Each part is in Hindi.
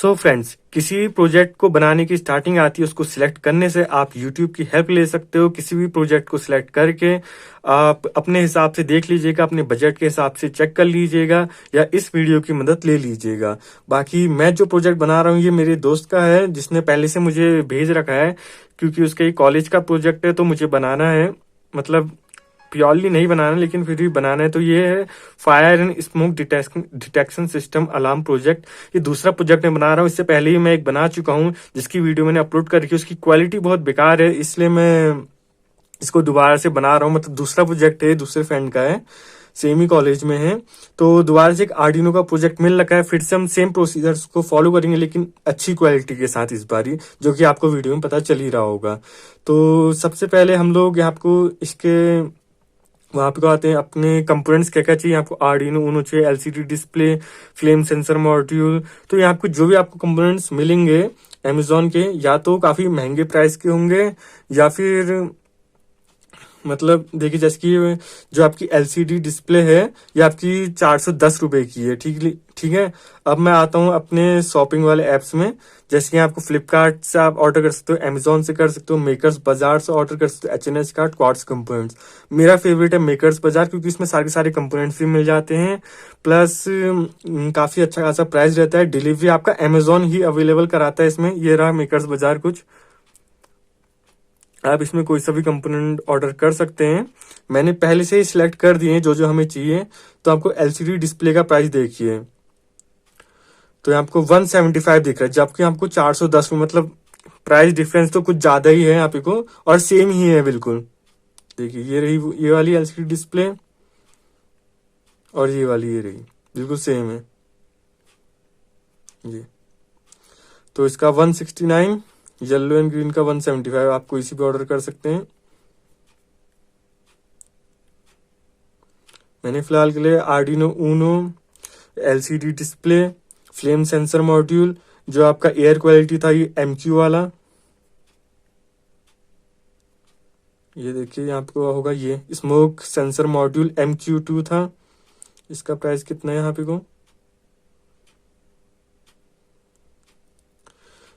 सो फ्रेंड्स, किसी भी प्रोजेक्ट को बनाने की स्टार्टिंग आती है, उसको सिलेक्ट करने से आप यूट्यूब की हेल्प ले सकते हो। किसी भी प्रोजेक्ट को सिलेक्ट करके आप अपने हिसाब से देख लीजिएगा, अपने बजट के हिसाब से चेक कर लीजिएगा या इस वीडियो की मदद ले लीजिएगा। बाकी मैं जो प्रोजेक्ट बना रहा हूँ ये मेरे दोस्त का है, जिसने पहले से मुझे भेज रखा है, क्योंकि उसका ये कॉलेज का प्रोजेक्ट है तो मुझे बनाना है। मतलब प्योरली नहीं बनाना, लेकिन फिर भी बनाना है। तो ये है fire and smoke detection system alarm project. ये दूसरा प्रोजेक्ट मैं बना रहा हूँ। इससे पहले ही मैं एक बना चुका हूँ जिसकी वीडियो मैंने अपलोड कर रखी है। उसकी क्वालिटी बहुत बेकार है, इसलिए मैं इसको दोबारा से बना रहा हूँ। मतलब दूसरा प्रोजेक्ट है, दूसरे फ्रेंड का है, सेम ही कॉलेज में है। तो दोबारा से एक आर्डिनो का प्रोजेक्ट मिल रखा है, फिर से हम सेम प्रोसीजर्स को फॉलो करेंगे, लेकिन अच्छी क्वालिटी के साथ इस बारी, जो कि आपको वीडियो में पता चल ही रहा होगा। तो सबसे पहले हम लोग यहाँ आपको इसके वहां पे आते हैं, अपने कंपोनेंट्स क्या क्या चाहिए आपको। आर्डिनो उनो चाहिए, LCD display, flame sensor module. तो यहाँ आपको जो भी आपको कंपोनेंट्स मिलेंगे अमेजोन के, या तो काफी महंगे प्राइस के होंगे, या फिर मतलब देखिए, जैसे कि जो आपकी एलसीडी डिस्प्ले है ये आपकी 410 रुपए की है। ठीक है। अब मैं आता हूँ अपने शॉपिंग वाले एप्स में। जैसे कि आपको फ्लिपकार्ट से आप ऑर्डर कर सकते हो, अमेजोन से कर सकते हो, मेकर्स बाजार से ऑर्डर कर सकते हो, एचएनएस कार्ड, क्वार्ट्ज कंपोनेंट्स। मेरा फेवरेट है मेकर्स बाजार, क्योंकि इसमें सारे सारे कंपोनेंट्स भी मिल जाते हैं, प्लस काफी अच्छा खासा प्राइस रहता है। डिलीवरी आपका अमेजोन ही अवेलेबल कराता है इसमें। ये रहा मेकर्स बाजार कुछ। आप इसमें कोई सा भी कंपोनेंट ऑर्डर कर सकते हैं। मैंने पहले से ही सिलेक्ट कर दिए हैं जो जो हमें चाहिए। तो आपको एलसीडी डिस्प्ले का प्राइस देखिए, तो यहाँ आपको 175 दिख रहा है, जबकि आपको 410 में, मतलब प्राइस डिफरेंस तो कुछ ज्यादा ही है यहाँ पे को, और सेम ही है बिल्कुल। देखिए, ये रही ये वाली एलसीडी डिस्प्ले, और ये वाली ये रही, बिल्कुल सेम है ये। तो इसका 169, येलो एंड ग्रीन का 175, आपको इसी पे ऑर्डर कर सकते हैं। मैंने फिलहाल के लिए Arduino Uno, LCD display, flame sensor module, जो आपका एयर क्वालिटी था ये एमक्यू वाला, ये देखिए यहाँ आपको होगा, ये स्मोक सेंसर मॉड्यूल MQ2 था। इसका प्राइस कितना है यहाँ पे को,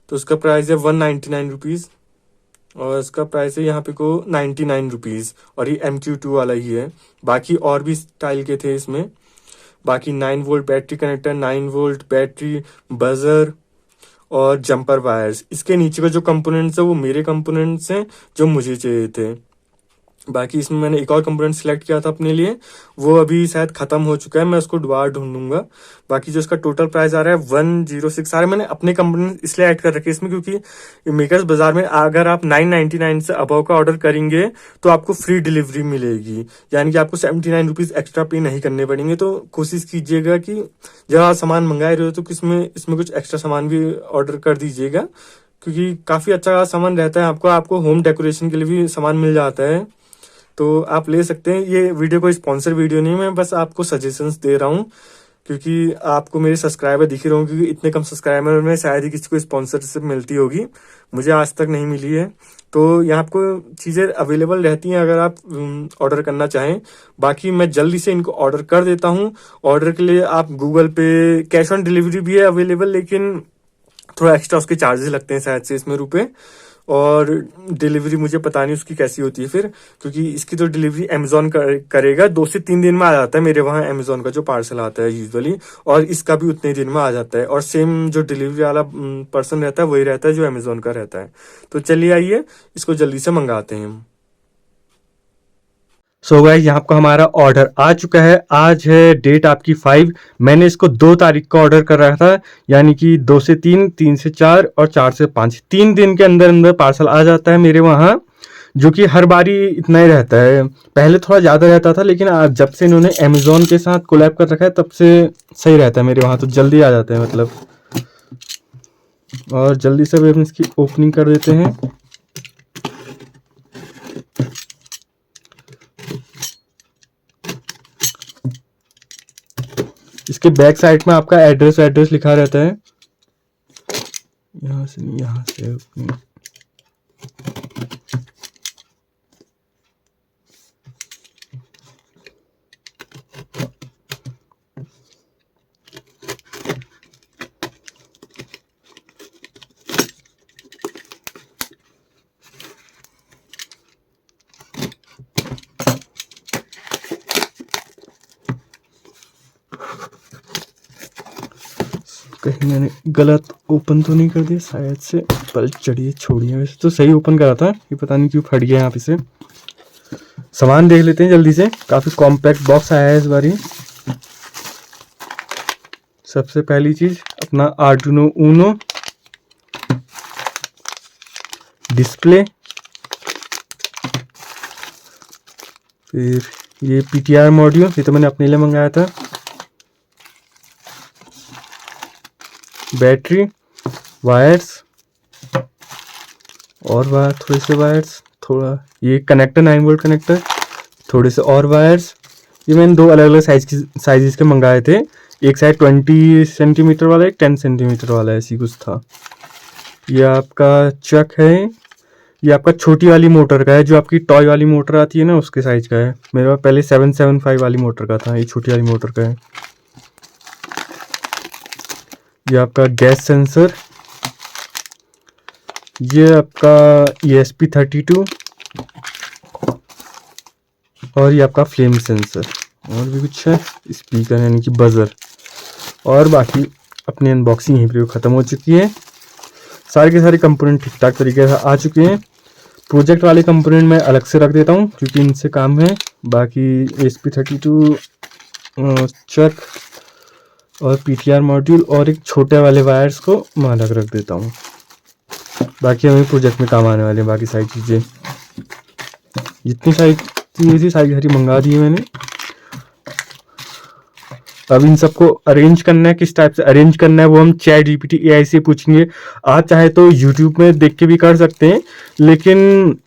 तो उसका प्राइस है 199 रुपीज, और इसका प्राइस है यहाँ पे को 99 रुपीज, और ये MQ2 वाला ही है। बाकी और भी स्टाइल के थे इसमें। बाकी 9 volt battery connector, 9 volt battery, buzzer और जंपर वायर्स। इसके नीचे का जो कंपोनेंट्स है वो मेरे कंपोनेंट्स हैं जो मुझे चाहिए थे। बाकी इसमें मैंने एक और कंपोनेंट सिलेक्ट किया था अपने लिए, वो अभी शायद खत्म हो चुका है, मैं उसको दोबारा ढूंढूंगा। बाकी जो इसका टोटल प्राइस आ रहा है 106। सारे मैंने अपने कंपोनेंट इसलिए ऐड कर रखे इसमें, क्योंकि मेकर्स बाजार में अगर आप 999 से अबव का ऑर्डर करेंगे तो आपको फ्री डिलीवरी मिलेगी, यानी कि आपको 79 रुपीज एक्स्ट्रा पे नहीं करने पड़ेंगे। तो कोशिश कीजिएगा कि जब आप सामान मंगाए रहे हो तो इसमें कुछ एक्स्ट्रा सामान भी ऑर्डर कर दीजिएगा, क्योंकि काफी अच्छा सामान रहता है। आपको होम डेकोरेशन के लिए भी सामान मिल जाता है, तो आप ले सकते हैं। ये वीडियो कोई स्पॉन्सर वीडियो नहीं है, मैं बस आपको सजेशंस दे रहा हूँ, क्योंकि आपको मेरे सब्सक्राइबर दिख ही रहे होंगे, क्योंकि इतने कम सब्सक्राइबर में शायद ही किसी को स्पॉन्सरशिप मिलती होगी। मुझे आज तक नहीं मिली है। तो यहाँ आपको चीज़ें अवेलेबल रहती हैं अगर आप ऑर्डर करना चाहें। बाकी मैं जल्दी से इनको ऑर्डर कर देता हूँ। ऑर्डर के लिए आप गूगल पे, कैश ऑन डिलीवरी भी है अवेलेबल, लेकिन थोड़ा एक्स्ट्रा उसके चार्जेस लगते हैं शायद से इसमें रुपए। और डिलीवरी मुझे पता नहीं उसकी कैसी होती है फिर, क्योंकि इसकी तो डिलीवरी अमेजोन करेगा। 2 से 3 दिन में आ जाता है मेरे वहाँ अमेजोन का जो पार्सल आता है यूजुअली, और इसका भी उतने दिन में आ जाता है। और सेम जो डिलीवरी वाला पर्सन रहता है वही रहता है जो अमेजोन का रहता है। तो चलिए आइए इसको जल्दी से मंगाते हैं हम। सो गाइस, यहाँ आपका हमारा ऑर्डर आ चुका है। आज है डेट आपकी 5। मैंने इसको 2 तारीख का ऑर्डर कर रहा था, यानी कि 2 से 3, 3 से 4 और 4 से 5, 3 दिन के अंदर अंदर पार्सल आ जाता है मेरे वहाँ, जो कि हर बारी इतना ही रहता है। पहले थोड़ा ज़्यादा रहता था, लेकिन आज जब से इन्होंने अमेजोन के साथ कोलैब कर रखा है तब से सही रहता है मेरे वहाँ, तो जल्दी आ जाते हैं मतलब। और जल्दी से हम इसकी ओपनिंग कर देते हैं। इसके बैक साइड में आपका एड्रेस लिखा रहता है। यहाँ से कहीं मैंने गलत ओपन तो नहीं कर दिया शायद से। पल चढ़िए छोड़िए, वैसे तो सही ओपन करा था, ये पता नहीं क्यों फट गया यहाँ पे से। सामान देख लेते हैं जल्दी से। काफ़ी कॉम्पैक्ट बॉक्स आया है इस बारी। सबसे पहली चीज़ अपना आर्डुइनो ऊनो डिस्प्ले, फिर ये PTR मॉड्यूल, ये तो मैंने अपने लिए मंगाया था। बैटरी, वायर्स और थोड़े से वायर्स, थोड़ा ये कनेक्टर 9 वोल्ट कनेक्टर, थोड़े से और वायर्स। ये मैंने दो अलग अलग साइज़ के मंगाए थे। एक साइड 20 सेंटीमीटर वाला, एक 10 सेंटीमीटर वाला, ऐसी कुछ था। ये आपका चक है, ये आपका छोटी वाली मोटर का है, जो आपकी टॉय वाली मोटर आती है ना, उसके साइज का है। मेरे पास पहले 775 वाली मोटर का था, ये छोटी वाली मोटर का है। ये आपका गैस सेंसर, ये आपका ESP32 और ये आपका फ्लेम सेंसर। और भी कुछ है, स्पीकर यानी कि बजर। और बाकी अपनी अनबॉक्सिंग यहीं पर ख़त्म हो चुकी है। सारे के सारे कंपोनेंट ठीक ठाक तरीके से आ चुके हैं। प्रोजेक्ट वाले कंपोनेंट मैं अलग से रख देता हूँ क्योंकि इनसे काम है। बाकी ESP32 चक और PTR मॉड्यूल और एक छोटे वाले वायर्स को मैं अलग रख देता हूँ। बाकी हमें प्रोजेक्ट में काम आने वाले हैं बाकी सारी चीज़ें। जितनी सारी चीज़ें थी सारी मंगा दी है मैंने। अब इन सबको अरेंज करना है, किस टाइप से अरेंज करना है वो हम ChatGPT AI से पूछेंगे। आप चाहे तो YouTube में देख के भी कर सकते हैं, लेकिन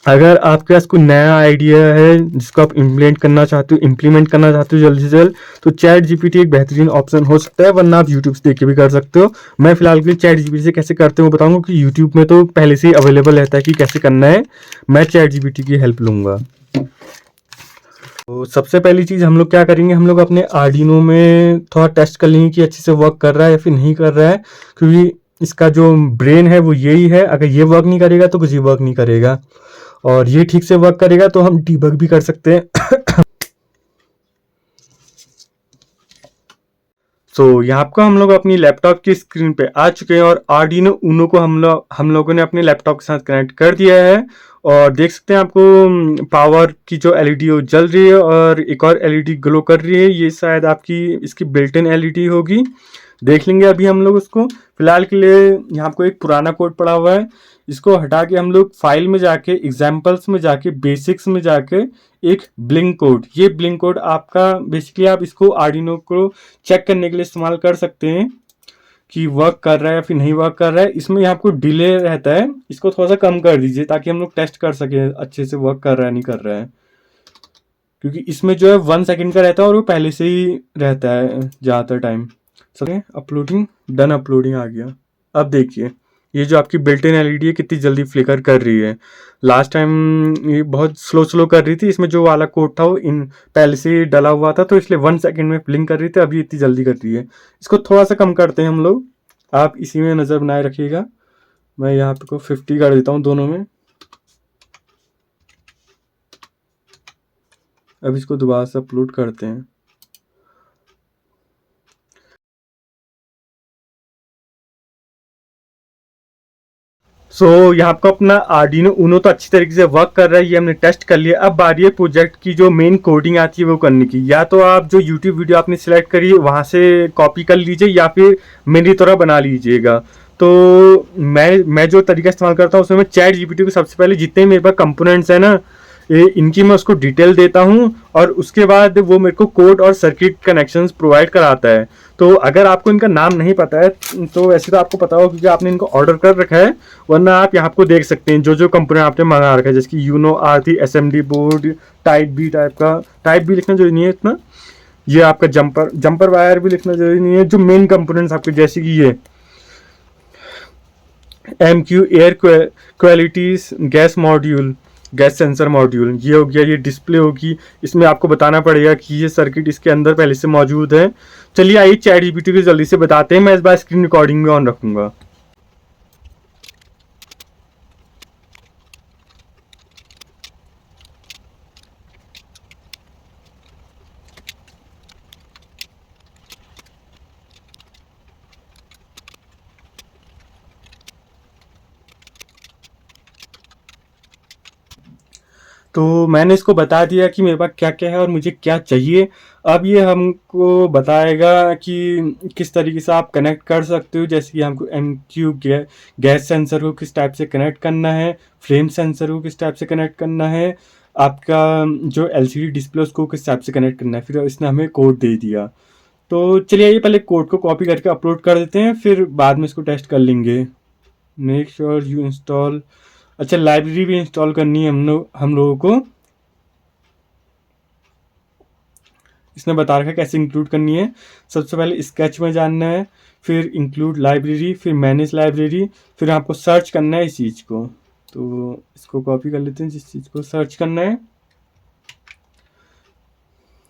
अगर आपके पास कोई नया आइडिया है जिसको आप इम्प्लीमेंट करना चाहते हो जल्दी से जल्द, तो ChatGPT एक बेहतरीन ऑप्शन हो सकता है, वरना आप यूट्यूब से देख के भी कर सकते हो। मैं फिलहाल के लिए ChatGPT से कैसे करते हो बताऊंगा, कि यूट्यूब में तो पहले से ही अवेलेबल रहता है कि कैसे करना है। मैं ChatGPT की हेल्प लूँगा। तो सबसे पहली चीज़ हम लोग क्या करेंगे, हम लोग अपने आर्डिनो में थोड़ा टेस्ट कर लेंगे कि अच्छे से वर्क कर रहा है या फिर नहीं कर रहा है, क्योंकि इसका जो ब्रेन है वो यही है। अगर ये वर्क नहीं करेगा तो कुछ ही वर्क नहीं करेगा, और ये ठीक से वर्क करेगा तो हम डीबग भी कर सकते हैं। तो यहाँ पर हम लोग अपनी लैपटॉप की स्क्रीन पे आ चुके हैं और आर्डिनो ऊनो को हम लोगों ने अपने लैपटॉप के साथ कनेक्ट कर दिया है। और देख सकते हैं आपको पावर की जो एलईडी वो जल रही है और एक और एलईडी ग्लो कर रही है। ये शायद आपकी इसकी बिल्ट इन एलईडी होगी, देख लेंगे अभी हम लोग उसको। फिलहाल के लिए यहाँ आपको एक पुराना कोड पड़ा हुआ है, इसको हटा के हम लोग फाइल में जाके एग्जाम्पल्स में जाके बेसिक्स में जाके एक ब्लिंक कोड, ये ब्लिंक कोड आपका बेसिकली आप इसको आर्डिनो को चेक करने के लिए इस्तेमाल कर सकते हैं कि वर्क कर रहा है या फिर नहीं वर्क कर रहा है। इसमें यहाँ आपको डिले रहता है, इसको थोड़ा सा कम कर दीजिए ताकि हम लोग टेस्ट कर सकें अच्छे से वर्क कर रहा है नहीं कर रहा है, क्योंकि इसमें जो है 1 सेकंड का रहता है और वो पहले से ही रहता है ज़्यादातर टाइम। सब अपलोडिंग डन, अपलोडिंग आ गया। अब देखिए ये जो आपकी बिल्ट इन एलईडी है कितनी जल्दी फ्लिकर कर रही है। लास्ट टाइम ये बहुत स्लो कर रही थी, इसमें जो वाला कोड था वो इन पहले से ही डला हुआ था, तो इसलिए 1 सेकंड में ब्लिंक कर रही थी, अभी इतनी जल्दी कर रही है। इसको थोड़ा सा कम करते हैं हम लोग, आप इसी में नज़र बनाए रखिएगा। मैं यहाँ पे को 50 कर देता हूँ दोनों में। अब इसको दोबारा से अपलोड करते हैं। यहाँ आपको अपना आर्डिनो ऊनो तो अच्छी तरीके से वर्क कर रहा है, ये हमने टेस्ट कर लिया। अब बारी है प्रोजेक्ट की जो मेन कोडिंग आती है वो करने की। या तो आप जो यूट्यूब वीडियो आपने सिलेक्ट करी है वहाँ से कॉपी कर लीजिए या फिर मेरी तरह बना लीजिएगा। तो मैं जो तरीका इस्तेमाल करता हूँ उसमें मैं ChatGPT को सबसे पहले जितने मेरे पास कंपोनेंट्स हैं ना, इनकी मैं उसको डिटेल देता हूँ और उसके बाद वो मेरे को कोड और सर्किट कनेक्शंस प्रोवाइड कराता है। तो अगर आपको इनका नाम नहीं पता है तो वैसे तो आपको पता होगा क्योंकि आपने इनको ऑर्डर कर रखा है, वरना आप यहाँ को देख सकते हैं जो कंपोनेंट आपने मंगा रखा है, जैसे कि यूनो आरती SMD बोर्ड टाइप बी लिखना जरूरी नहीं है इतना। ये आपका जंपर वायर भी लिखना जरूरी नहीं है। जो मेन कंपोनेंट्स आपके जैसे कि ये MQ air qualities gas module, gas sensor module, ये हो गया। ये डिस्प्ले होगी, इसमें आपको बताना पड़ेगा कि ये सर्किट इसके अंदर पहले से मौजूद है। चलिए आइए ChatGPT को जल्दी से बताते हैं। मैं इस बार स्क्रीन रिकॉर्डिंग में ऑन रखूंगा। तो मैंने इसको बता दिया कि मेरे पास क्या क्या है और मुझे क्या चाहिए। अब ये हमको बताएगा कि किस तरीके से आप कनेक्ट कर सकते हो, जैसे कि हमको MQ गैस सेंसर को किस टाइप से कनेक्ट करना है, फ्लेम सेंसर को किस टाइप से कनेक्ट करना है, आपका जो LCD डिस्प्ले उसको किस टाइप से कनेक्ट करना है। फिर इसने हमें कोड दे दिया। तो चलिए ये पहले कोड को कॉपी करके अपलोड कर देते हैं, फिर बाद में इसको टेस्ट कर लेंगे। मेक श्योर यू इंस्टॉल, अच्छा लाइब्रेरी भी इंस्टॉल करनी है हम लोगों को। इसने बता रखा है कैसे इंक्लूड करनी है। सबसे पहले स्केच में जानना है, फिर इंक्लूड लाइब्रेरी, फिर मैनेज लाइब्रेरी, फिर आपको सर्च करना है इस चीज़ को। तो इसको कॉपी कर लेते हैं, जिस चीज़ को सर्च करना है।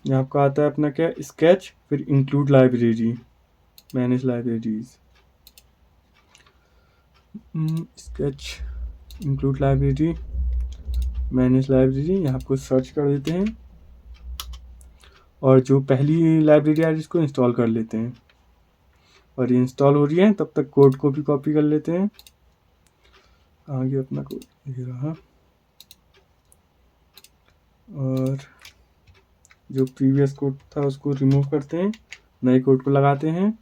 यहाँ आपका आता है अपना क्या, स्केच, फिर include library, manage libraries, sketch, include library, manage library. यहाँ आपको सर्च कर देते हैं और जो पहली लाइब्रेरी है इसको इंस्टॉल कर लेते हैं। और ये इंस्टॉल हो रही है, तब तक कोड को भी कॉपी कर लेते हैं। आगे अपना कोड ये रहा, और जो प्रीवियस कोड था उसको रिमूव करते हैं, नए कोड को लगाते हैं।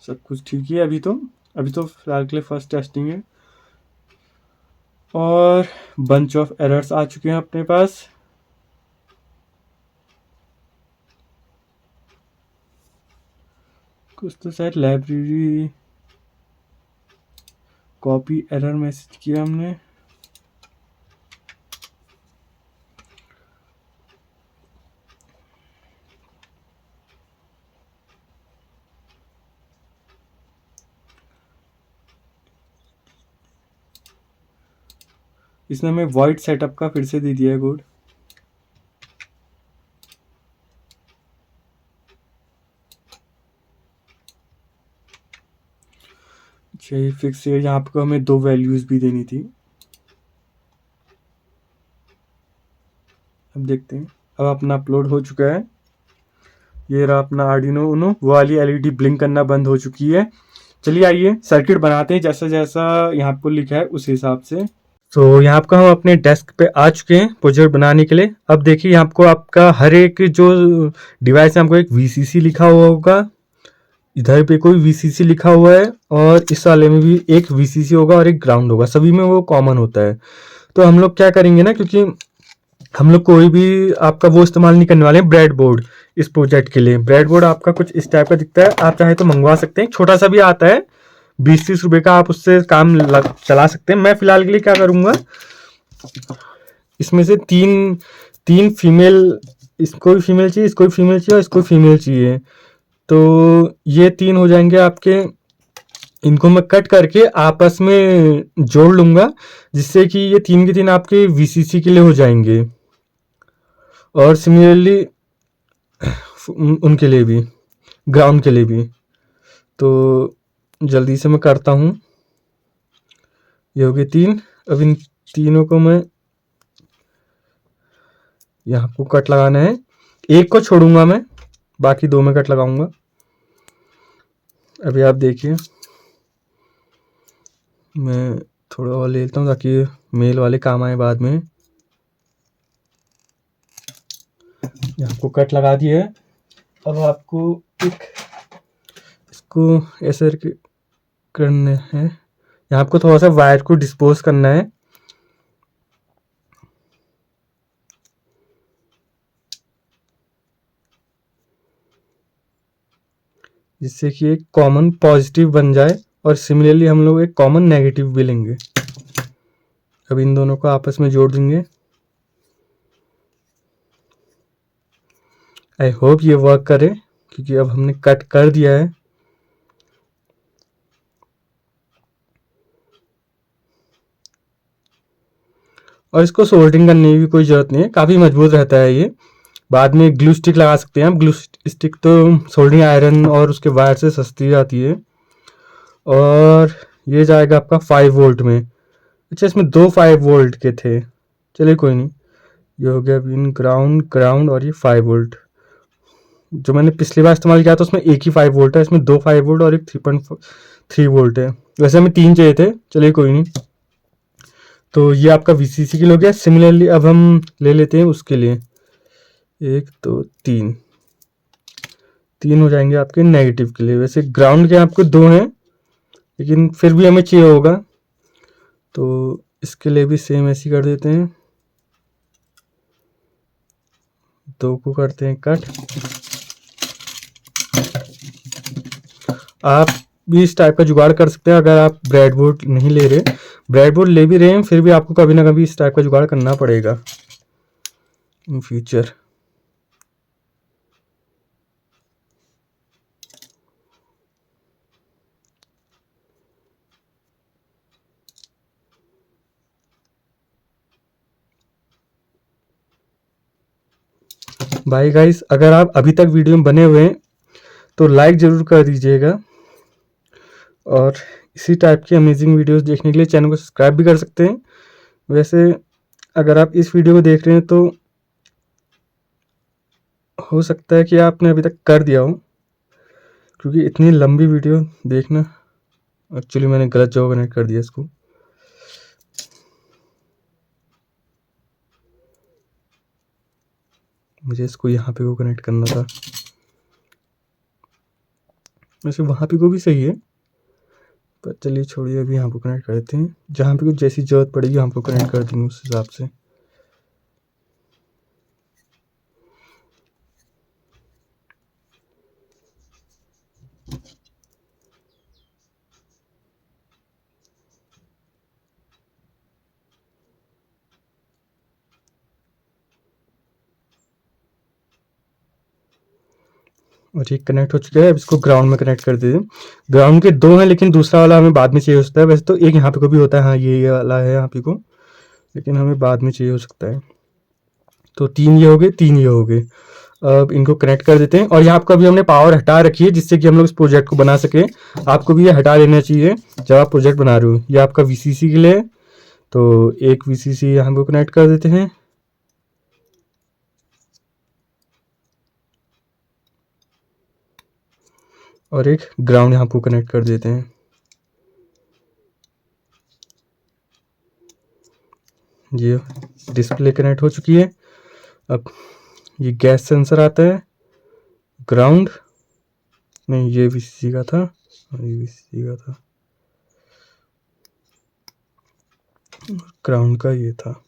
सब कुछ ठीक है अभी तो फिलहाल के लिए फर्स्ट टेस्टिंग है। और बंच ऑफ एरर्स आ चुके हैं अपने पास। कुछ तो शायद लाइब्रेरी कॉपी एरर मैसेज किया हमने। इसने हमें वॉइड सेटअप का फिर से दे दिया है कोड। चाहिए फिक्स है, यहाँ आपको हमें 2 वैल्यूज भी देनी थी। अब देखते हैं, अब अपना अपलोड हो चुका है। ये रहा अपना आर्डिनो उनो, वो वाली LED ब्लिंक करना बंद हो चुकी है। चलिए आइए सर्किट बनाते हैं जैसा जैसा यहाँ पर लिखा है उस हिसाब से। तो यहाँ आपका हम अपने डेस्क पे आ चुके हैं प्रोजेक्ट बनाने के लिए। अब देखिए यहाँ आपको आपका हर एक जो डिवाइस है आपको एक VCC लिखा हुआ होगा, इधर पे कोई VCC लिखा हुआ है, और इस वाले में भी एक VCC होगा और एक ग्राउंड होगा, सभी में वो कॉमन होता है। तो हम लोग क्या करेंगे ना, क्योंकि हम लोग कोई भी आपका वो इस्तेमाल नहीं करने वाले हैं ब्रेड बोर्ड इस प्रोजेक्ट के लिए। ब्रेड बोर्ड आपका कुछ इस टाइप का दिखता है, आप चाहे तो मंगवा सकते हैं, छोटा सा भी आता है, 20-30 रुपए का, आप उससे काम चला सकते हैं। मैं फिलहाल के लिए क्या करूंगा, इसमें से तीन तीन फीमेल, इसको भी फीमेल चाहिए, इसको भी फीमेल चाहिए और इसको भी फीमेल चाहिए, तो ये 3 हो जाएंगे आपके। इनको मैं कट करके आपस में जोड़ लूंगा, जिससे कि ये 3 के 3 आपके VCC के लिए हो जाएंगे, और सिमिलरली उनके लिए भी, ग्राउंड के लिए भी। तो जल्दी से मैं करता हूँ। ये हो गए 3। अब इन तीनों को मैं यहाँ को कट लगाना है, एक को छोड़ूंगा मैं, बाकी 2 में कट लगाऊंगा। अभी आप देखिए, मैं थोड़ा और ले लेता हूँ ताकि मेल वाले काम आए बाद में। यहाँ को कट लगा दिया है। अब आपको एक इसको ऐसे करना है, यहाँ आपको थोड़ा सा वायर को डिस्पोज करना है, जिससे कि एक कॉमन पॉजिटिव बन जाए, और सिमिलरली हम लोग एक कॉमन नेगेटिव भी लेंगे। अब इन दोनों को आपस में जोड़ देंगे। आई होप ये वर्क करे, क्योंकि अब हमने कट कर दिया है। और इसको सोल्डरिंग करने की भी कोई ज़रूरत नहीं है, काफ़ी मजबूत रहता है ये। बाद में ग्लू स्टिक लगा सकते हैं आप, ग्लू स्टिक तो सोल्डरिंग आयरन और उसके वायर से सस्ती जाती है। और ये जाएगा आपका 5 वोल्ट में। अच्छा, इसमें 2 5 वोल्ट के थे, चलिए कोई नहीं। ये हो गया इन ग्राउंड और ये 5 वोल्ट। जो मैंने पिछली बार इस्तेमाल किया था उसमें एक ही 5 वोल्ट है, इसमें 2 5 वोल्ट और एक 3.3 वोल्ट है। वैसे हमें 3 चाहिए थे, चलिए कोई नहीं। तो ये आपका VCC के लिए हो गया। सिमिलरली अब हम ले लेते हैं उसके लिए 1 2 3 3 हो जाएंगे आपके नेगेटिव के लिए। वैसे ग्राउंड के आपको 2 हैं, लेकिन फिर भी हमें चाहिए होगा, तो इसके लिए भी सेम ऐसे ही कर देते हैं, 2 को करते हैं कट। आप भी इस टाइप का जुगाड़ कर सकते हैं अगर आप ब्रेडबोर्ड नहीं ले रहे। ब्रेडबोर्ड ले भी रहे हैं फिर भी आपको कभी ना कभी इस टाइप का जुगाड़ करना पड़ेगा इन फ्यूचर। भाई गाइस, अगर आप अभी तक वीडियो में बने हुए हैं तो लाइक ज़रूर कर दीजिएगा, और इसी टाइप की अमेजिंग वीडियोस देखने के लिए चैनल को सब्सक्राइब भी कर सकते हैं। वैसे अगर आप इस वीडियो को देख रहे हैं तो हो सकता है कि आपने अभी तक कर दिया हो, क्योंकि इतनी लंबी वीडियो देखना, एक्चुअली मैंने गलत जगह कनेक्ट कर दिया इसको। मुझे इसको यहाँ पे को कनेक्ट करना था, वैसे वहाँ पे को भी सही है, पर चलिए छोड़िए, अभी यहाँ पे कनेक्ट कर देते हैं। जहाँ पे कुछ जैसी ज़रूरत पड़ेगी हम को कनेक्ट कर देंगे उस हिसाब से। और ये कनेक्ट हो चुका है। अब इसको ग्राउंड में कनेक्ट कर देते हैं। ग्राउंड के 2 हैं, लेकिन दूसरा वाला हमें बाद में चाहिए हो सकता है। वैसे तो एक यहाँ पे को भी होता है, हाँ ये वाला है यहाँ पे को, लेकिन हमें बाद में चाहिए हो सकता है। तो 3 ये हो गए, 3 ये हो गए। अब इनको कनेक्ट कर देते हैं, और यहाँ आपका भी हमने पावर हटा रखी है जिससे कि हम लोग इस प्रोजेक्ट को बना सके। आपको भी ये हटा लेना चाहिए जब आप प्रोजेक्ट बना रहे हो। ये आपका VCC के लिए है, तो एक VCC यहाँ पे कनेक्ट कर देते हैं। और एक ग्राउंड यहाँ को कनेक्ट कर देते हैं। ये डिस्प्ले कनेक्ट हो चुकी है। अब ये गैस सेंसर आता है, ग्राउंड नहीं, ये VCC का था और ये VCC का था, ग्राउंड का ये था।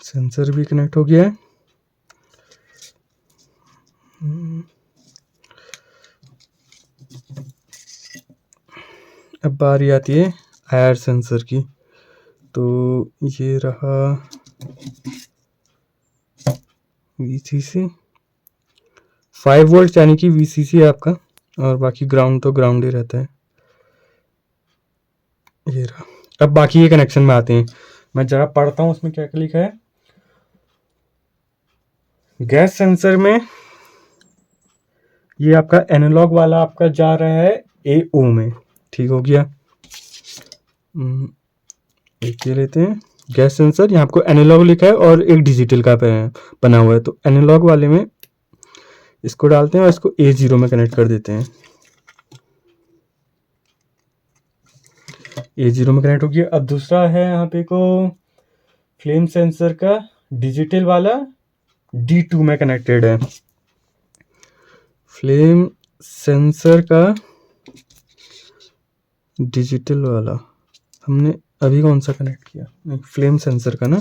सेंसर भी कनेक्ट हो गया है। अब बारी आती है IR सेंसर की। तो ये रहा VCC 5 वोल्ट, यानी कि VCC है आपका, और बाकी ग्राउंड तो ग्राउंड ही रहता है। ये रहा। अब बाकी ये कनेक्शन में आते हैं, मैं जरा पढ़ता हूँ उसमें क्या क्या लिखा है। गैस सेंसर में ये आपका एनालॉग वाला आपका जा रहा है AO में, ठीक हो गया। एक ये लेते हैं गैस सेंसर, यहाँ आपको एनालॉग लिखा है और एक डिजिटल का बना हुआ है। तो एनालॉग वाले में इसको डालते हैं और इसको A0 में कनेक्ट कर देते हैं। A0 में कनेक्ट हो गया। अब दूसरा है यहाँ पे को फ्लेम सेंसर का डिजिटल वाला D2 में कनेक्टेड है। फ्लेम सेंसर का डिजिटल वाला हमने अभी कौन सा कनेक्ट किया, नहीं फ्लेम सेंसर का ना,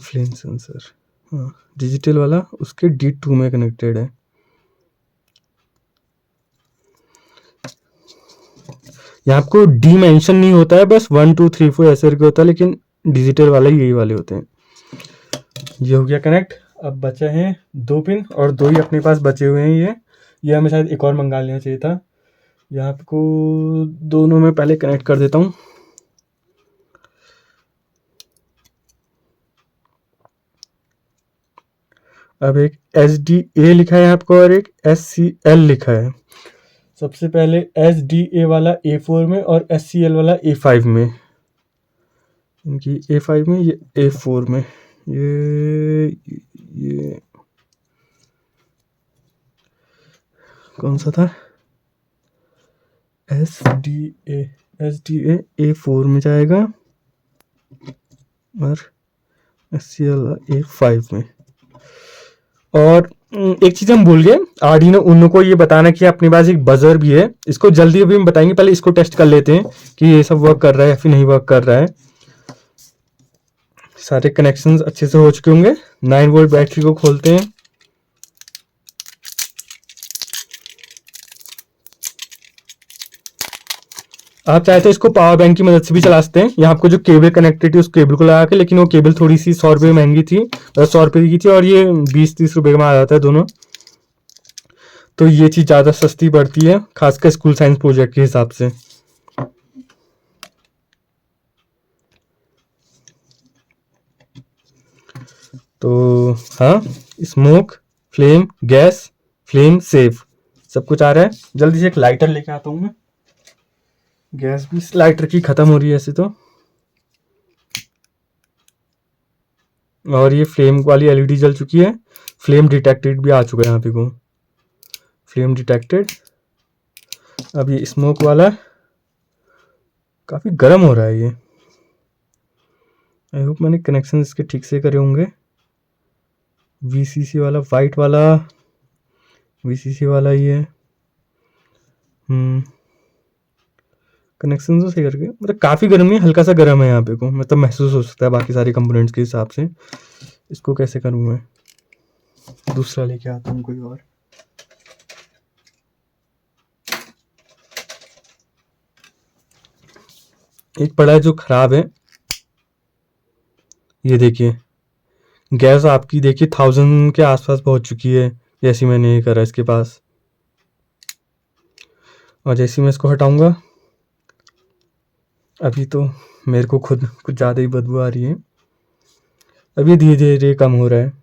फ्लेम सेंसर, हाँ डिजिटल वाला उसके D2 में कनेक्टेड है। यहाँ आपको D मेंशन नहीं होता है, बस 1 2 3 4 ऐसे करके होता है, लेकिन डिजिटल वाला यही वाले होते हैं। ये हो गया कनेक्ट। अब बचे हैं 2 पिन, और 2 ही अपने पास बचे हुए हैं। ये हमें शायद एक और मंगा लेना चाहिए था। यहाँ को दोनों में पहले कनेक्ट कर देता हूँ। अब एक SDA लिखा है आपको और एक SCL लिखा है। सबसे पहले SDA वाला A4 में और SCL वाला A5 में। इनकी A5 में, ये A4 में, ये कौन सा था, SDA A4 में जाएगा और SCL A5 में। और एक चीज़ हम भूल गए, आर्डिनो उनो को ये बताना कि अपने पास एक बजर भी है, इसको जल्दी अभी हम बताएंगे, पहले इसको टेस्ट कर लेते हैं कि ये सब वर्क कर रहा है या फिर नहीं वर्क कर रहा है। सारे कनेक्शंस अच्छे से हो चुके होंगे। 9 वोल्ट बैटरी को खोलते हैं। आप चाहे तो इसको पावर बैंक की मदद से भी चला सकते हैं। यहाँ आपको जो केबल कनेक्टेड थी उस केबल को लगा के, लेकिन वो केबल थोड़ी सी 100 रुपये महंगी थी, 100 रुपये की थी, और ये 20-30 रुपये में आ जाता है दोनों। तो ये चीज़ ज़्यादा सस्ती पड़ती है, खासकर स्कूल साइंस प्रोजेक्ट के हिसाब से। तो हाँ, smoke, flame, gas, flame, safe, सब कुछ आ रहा है। जल्दी से एक लाइटर लेके आता हूँ मैं। गैस भी इस लाइटर की ख़त्म हो रही है ऐसे तो। और ये फ्लेम वाली एलईडी जल चुकी है। फ्लेम डिटेक्टेड भी आ चुका है यहाँ पे को, फ्लेम डिटेक्टेड। अब ये स्मोक वाला काफ़ी गर्म हो रहा है ये। आई होप मैंने कनेक्शन इसके ठीक से करे होंगे। VCC वाला, वाइट वाला VCC वाला ही है। कनेक्शन तो सही करके, मतलब काफ़ी गर्म नहीं, हल्का सा गर्म है यहाँ पे को, मतलब महसूस हो सकता है बाकी सारे कंपोनेंट्स के हिसाब से। इसको कैसे करूँ मैं, दूसरा लेके आता हूँ कोई और। एक पड़ा है जो खराब है, ये देखिए गैस आपकी देखिए 1000 के आसपास पहुंच चुकी है, जैसी मैंने ये करा इसके पास। और जैसे मैं इसको हटाऊंगा, अभी तो मेरे को खुद कुछ ज़्यादा ही बदबू आ रही है। अब ये धीरे धीरे कम हो रहा है।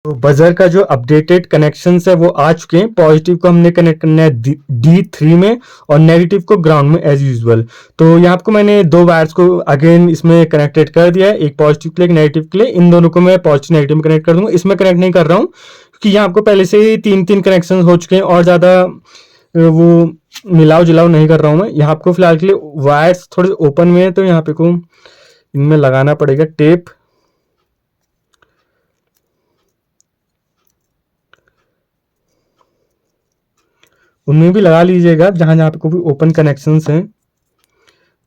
तो बजर का जो अपडेटेड कनेक्शंस है वो आ चुके हैं। पॉजिटिव को हमने कनेक्ट करना है D3 में और नेगेटिव को ग्राउंड में एज यूजुअल। तो यहाँ आपको मैंने 2 वायर्स को अगेन इसमें कनेक्टेड कर दिया है, एक पॉजिटिव के लिए, एक नेगेटिव के लिए। इन दोनों को मैं पॉजिटिव नेगेटिव में कनेक्ट कर दूंगा, इसमें कनेक्ट नहीं कर रहा हूँ क्योंकि यहाँ आपको पहले से ही 3-3 कनेक्शन हो चुके हैं और ज़्यादा वो मिलाव जुलाव नहीं कर रहा हूँ मैं। यहाँ आपको फिलहाल के लिए वायर्स थोड़े ओपन में है, तो यहाँ पे को इनमें लगाना पड़ेगा टेप। उनमें भी लगा लीजिएगा जहाँ जहाँ पे कोई भी ओपन कनेक्शंस हैं,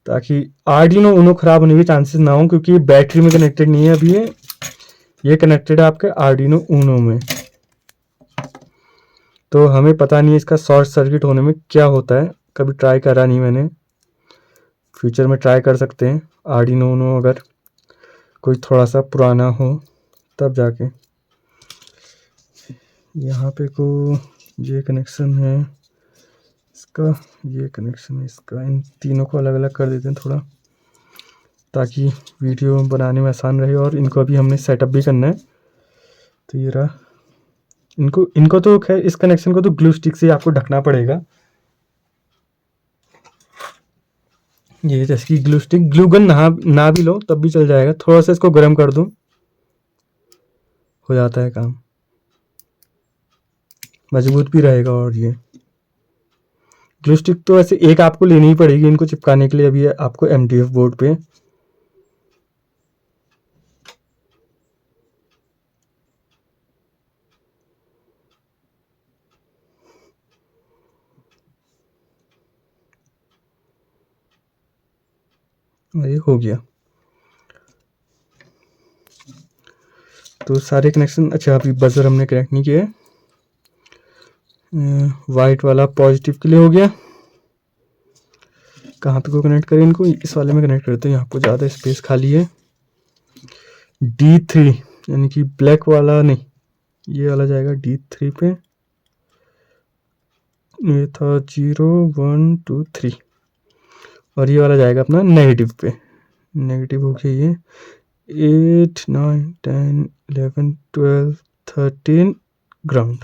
ताकि आर्डिनो उनो खराब होने के चांसेस ना हो, क्योंकि ये बैटरी में कनेक्टेड नहीं है अभी। ये कनेक्टेड है आपके आर्डिनो उनो में। तो हमें पता नहीं है इसका शॉर्ट सर्किट होने में क्या होता है, कभी ट्राई करा नहीं मैंने। फ्यूचर में ट्राई कर सकते हैं आर्डिनो उनो, अगर कोई थोड़ा सा पुराना हो तब जाके। यहाँ पे को ये कनेक्शन है इसका, ये कनेक्शन है इसका। इन तीनों को अलग अलग कर देते हैं थोड़ा, ताकि वीडियो बनाने में आसान रहे। और इनको अभी हमने सेटअप भी करना है। तो ये रहा, इनको तो खैर इस कनेक्शन को तो ग्लू स्टिक से आपको ढकना पड़ेगा। ये जैसे कि ग्लू स्टिक, ग्लू गन ना भी लो तब भी चल जाएगा, थोड़ा सा इसको गर्म कर दूं, हो जाता है काम। मजबूत भी रहेगा। और ये ग्लू स्टिक तो ऐसे एक आपको लेनी ही पड़ेगी इनको चिपकाने के लिए। अभी आपको MDF बोर्ड पे ये हो गया। तो सारे कनेक्शन, अच्छा अभी बजर हमने कनेक्ट नहीं किया है। वाइट वाला पॉजिटिव के लिए हो गया। कहाँ पे को कनेक्ट करें इनको, इस वाले में कनेक्ट करते हैं, यहाँ पे ज़्यादा स्पेस खाली है। D3 यानी कि ब्लैक वाला नहीं, ये वाला जाएगा D3 पे। ये था 0 1 2 3 और ये वाला जाएगा अपना नेगेटिव पे। नेगेटिव हो गया ये 8 9 10 11 12 13 ग्राउंड।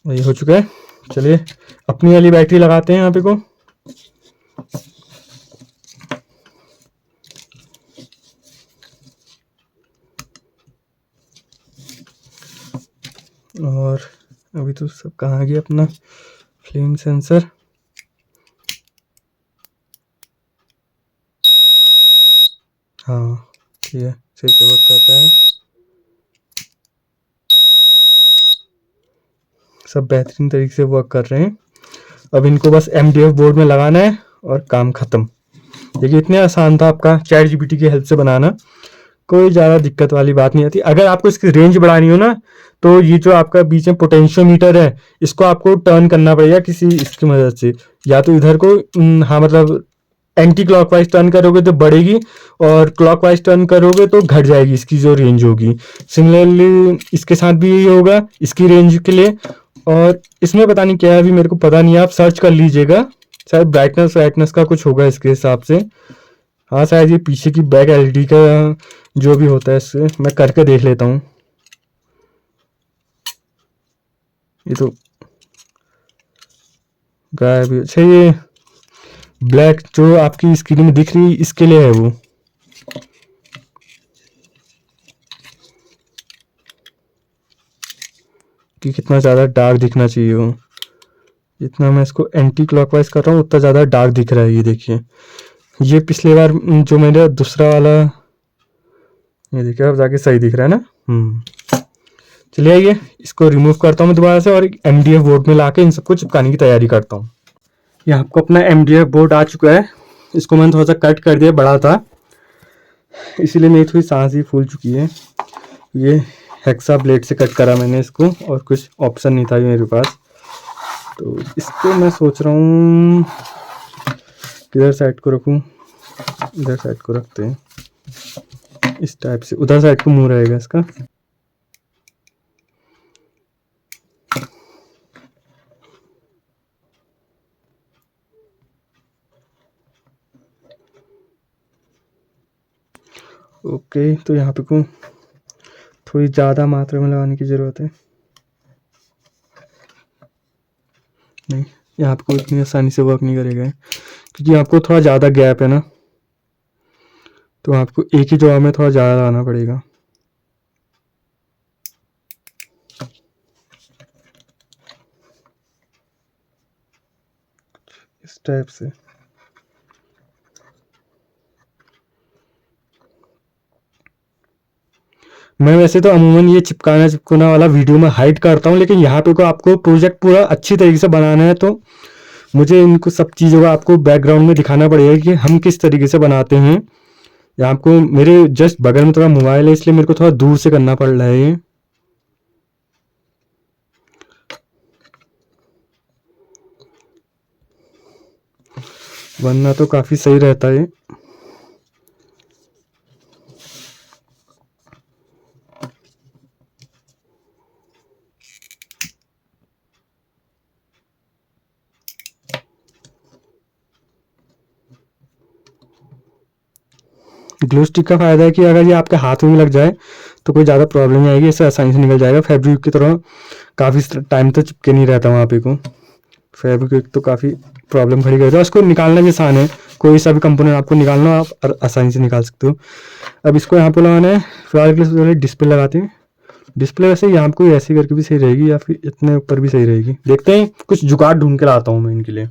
ये हो चुका है। चलिए अपनी वाली बैटरी लगाते हैं यहाँ पे को। और अभी तो सब कहाँ गया अपना फ्लेम सेंसर। हाँ ठीक है, सही से वर्क कर रहा है, सब बेहतरीन तरीके से वर्क कर रहे हैं। अब इनको बस MDF बोर्ड में लगाना है और काम ख़त्म। देखिए इतने आसान था आपका चैट GPT की हेल्प से बनाना, कोई ज़्यादा दिक्कत वाली बात नहीं आती। अगर आपको इसकी रेंज बढ़ानी हो ना, तो ये जो आपका बीच में पोटेंशियोमीटर है, इसको आपको टर्न करना पड़ेगा किसी इसकी मदद से। या तो इधर को हाँ मतलब एंटी क्लॉकवाइज टर्न करोगे तो बढ़ेगी, और क्लॉकवाइज टर्न करोगे तो घट जाएगी इसकी जो रेंज होगी। सिमिलरली इसके साथ भी यही होगा इसकी रेंज के लिए। और इसमें पता नहीं क्या है, अभी मेरे को पता नहीं है, आप सर्च कर लीजिएगा, शायद ब्राइटनेस का कुछ होगा इसके हिसाब से। हाँ शायद ये पीछे की बैक LED का जो भी होता है, इससे मैं करके देख लेता हूँ। ये तो गायब। अच्छा ये ब्लैक जो आपकी स्क्रीन में दिख रही है इसके लिए है वो। कि कितना ज़्यादा डार्क दिखना चाहिए वो, जितना मैं इसको एंटी क्लॉकवाइज कर रहा हूँ उतना ज़्यादा डार्क दिख रहा है। ये देखिए, ये पिछले बार जो मेरा दूसरा वाला, ये देखिए अब जाके सही दिख रहा है ना। चलिए आइए इसको रिमूव करता हूँ मैं दोबारा से, और MDF बोर्ड में लाके इन सबको चिपकाने की तैयारी करता हूँ। ये आपको अपना MDF बोर्ड आ चुका है। इसको मैंने थोड़ा सा कट कर दिया, बड़ा था इसीलिए मेरी थोड़ी सांस ही फूल चुकी है। ये हेक्सा ब्लेड से कट करा मैंने इसको, और कुछ ऑप्शन नहीं था ये मेरे पास। तो इसको मैं सोच रहा हूँ किधर साइड को रखूँ, इधर साइड को रखते हैं, इस टाइप से उधर साइड को मुंह रहेगा इसका। ओके, तो यहाँ पे को थोड़ी ज़्यादा मात्रा में लगाने की ज़रूरत है। नहीं, यहाँ पे को इतनी आसानी से वर्क नहीं करेगा, क्योंकि आपको थोड़ा ज़्यादा गैप है ना, तो आपको एक ही जगह में थोड़ा ज़्यादा लगाना पड़ेगा। इस टाइप से। मैं वैसे तो अमूमन ये चिपकाना वाला वीडियो में हाइड करता हूँ, लेकिन यहाँ पे को आपको प्रोजेक्ट पूरा अच्छी तरीके से बनाना है, तो मुझे इनको सब चीज़ों का आपको बैकग्राउंड में दिखाना पड़ेगा कि हम किस तरीके से बनाते हैं। या आपको मेरे जस्ट बगल में थोड़ा मोबाइल है, इसलिए मेरे को थोड़ा दूर से करना पड़ रहा है ये। वरना तो काफ़ी सही रहता है। ग्लू स्टिक का फ़ायदा है कि अगर ये आपके हाथ में लग जाए तो कोई ज़्यादा प्रॉब्लम नहीं आएगी, इससे आसानी से निकल जाएगा। फैब्रिक की तरह काफ़ी टाइम तक चिपके नहीं रहता वहाँ पे को। फैब्रिक तो काफ़ी प्रॉब्लम खड़ी करता है, उसको निकालना भी आसान है। कोई सा भी कंपोनेंट आपको निकालना आप आसानी से निकाल सकते हो। अब इसको यहाँ पर लगाना है। फिलहाल के लिए डिस्प्ले लगाते हैं, डिस्प्ले वैसे यहाँ पे कोई ऐसे करके भी सही रहेगी या फिर इतने ऊपर भी सही रहेगी, देखते हैं। कुछ जुगाड़ ढूंढ के लाता हूँ मैं इनके लिए।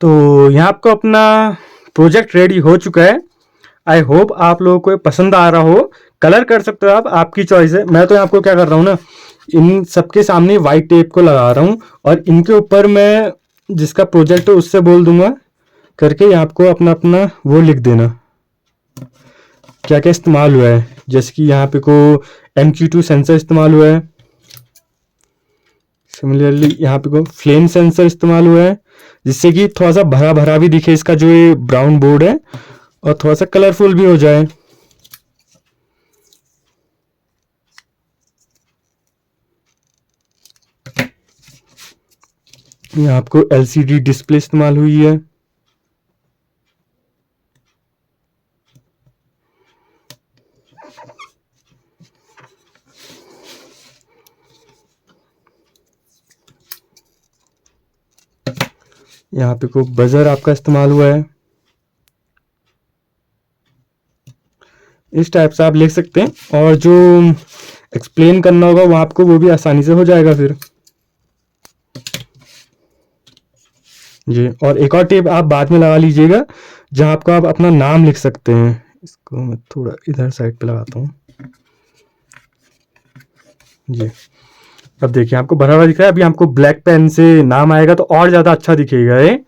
तो यहाँ आपको अपना प्रोजेक्ट रेडी हो चुका है। आई होप आप लोगों को ये पसंद आ रहा हो। कलर कर सकते हो आप, आपकी चॉइस है। मैं तो यहाँ आपको क्या कर रहा हूँ ना, इन सबके सामने वाइट टेप को लगा रहा हूँ और इनके ऊपर मैं जिसका प्रोजेक्ट है उससे बोल दूंगा करके यहाँ आपको अपना अपना वो लिख देना क्या क्या इस्तेमाल हुआ है। जैसे कि यहाँ पे को MQ2 सेंसर इस्तेमाल हुआ है, सिमिलरली यहाँ पे को फ्लेम सेंसर इस्तेमाल हुआ है जिससे कि थोड़ा सा भरा भरा भी दिखे इसका जो ये ब्राउन बोर्ड है और थोड़ा सा कलरफुल भी हो जाए। यहाँ आपको LCD डिस्प्ले इस्तेमाल हुई है। यहाँ पे को बजर आपका इस्तेमाल हुआ है। इस टाइप से आप लिख सकते हैं और जो एक्सप्लेन करना होगा वो आपको वो भी आसानी से हो जाएगा फिर जी। और एक और टेप आप बाद में लगा लीजिएगा जहां आपको आप अपना नाम लिख सकते हैं। इसको मैं थोड़ा इधर साइड पे लगाता हूँ जी। अब देखिए आपको भरा हुआ दिख रहा है। अभी आपको ब्लैक पेन से नाम आएगा तो और ज़्यादा अच्छा दिखेगा ये।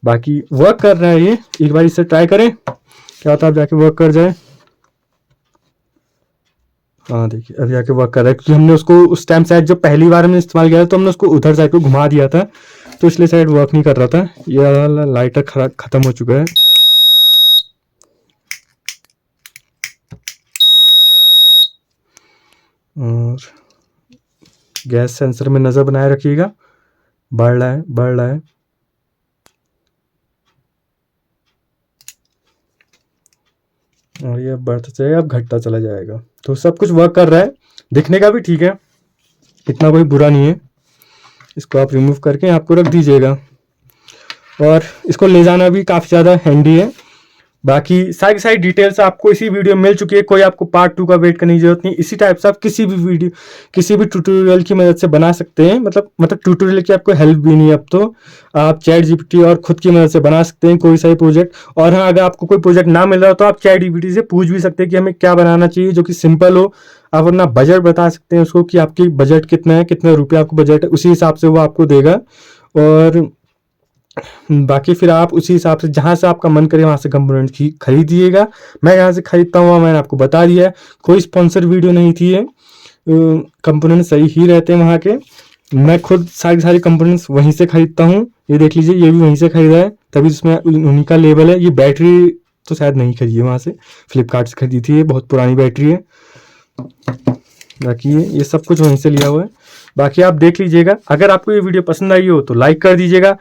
बाकी वर्क कर रहा है ये, एक बार इसे ट्राई करें, क्या होता है आप जाके वर्क कर जाए। हाँ देखिए अभी आके वर्क कर रहा है क्योंकि हमने उसको उस टाइम शायद जो पहली बार हमने इस्तेमाल किया था तो हमने उसको उधर साइड को घुमा दिया था तो इसलिए शायद वर्क नहीं कर रहा था। ये वाला लाइटर खत्म हो चुका है। और गैस सेंसर में नज़र बनाए रखिएगा, बढ़ रहा है बढ़ रहा है। और ये बढ़ता चलेगा अब घटता चला जाएगा। तो सब कुछ वर्क कर रहा है, दिखने का भी ठीक है, इतना कोई बुरा नहीं है। इसको आप रिमूव करके आपको रख दीजिएगा और इसको ले जाना भी काफ़ी ज़्यादा हैंडी है। बाकी सारी सारी डिटेल्स आपको इसी वीडियो में मिल चुकी है, कोई आपको पार्ट 2 का वेट करने की जरूरत नहीं। इसी टाइप से आप किसी भी वीडियो किसी भी ट्यूटोरियल की मदद से बना सकते हैं। मतलब ट्यूटोरियल की आपको हेल्प भी नहीं है, अब तो आप चैट जीपीटी और खुद की मदद से बना सकते हैं कोई सा भी प्रोजेक्ट। और हाँ, अगर आपको कोई प्रोजेक्ट ना मिल रहा हो तो आप चैट जीपीटी से पूछ भी सकते हैं कि हमें क्या बनाना चाहिए जो कि सिंपल हो। आप अपना बजट बता सकते हैं उसको कि आपकी बजट कितना है, कितने रुपये आपको बजट है, उसी हिसाब से वो आपको देगा। और बाकी फिर आप उसी हिसाब से जहाँ से आपका मन करे वहाँ से कंपोनेंट खरीदिएगा। मैं यहाँ से खरीदता हूँ, मैंने आपको बता दिया है, कोई स्पॉन्सर वीडियो नहीं थी ये। कंपोनेंट सही ही रहते हैं वहाँ के। मैं खुद सारी कंपोनेंट्स वहीं से खरीदता हूँ। ये देख लीजिए ये भी वहीं से खरीदा है, तभी इसमें उन्हीं का लेबल है। ये बैटरी तो शायद नहीं खरीदी है वहाँ से, फ्लिपकार्ट से खरीदी थी, ये बहुत पुरानी बैटरी है। बाकी ये सब कुछ वहीं से लिया हुआ है। बाकी आप देख लीजिएगा। अगर आपको ये वीडियो पसंद आई हो तो लाइक कर दीजिएगा।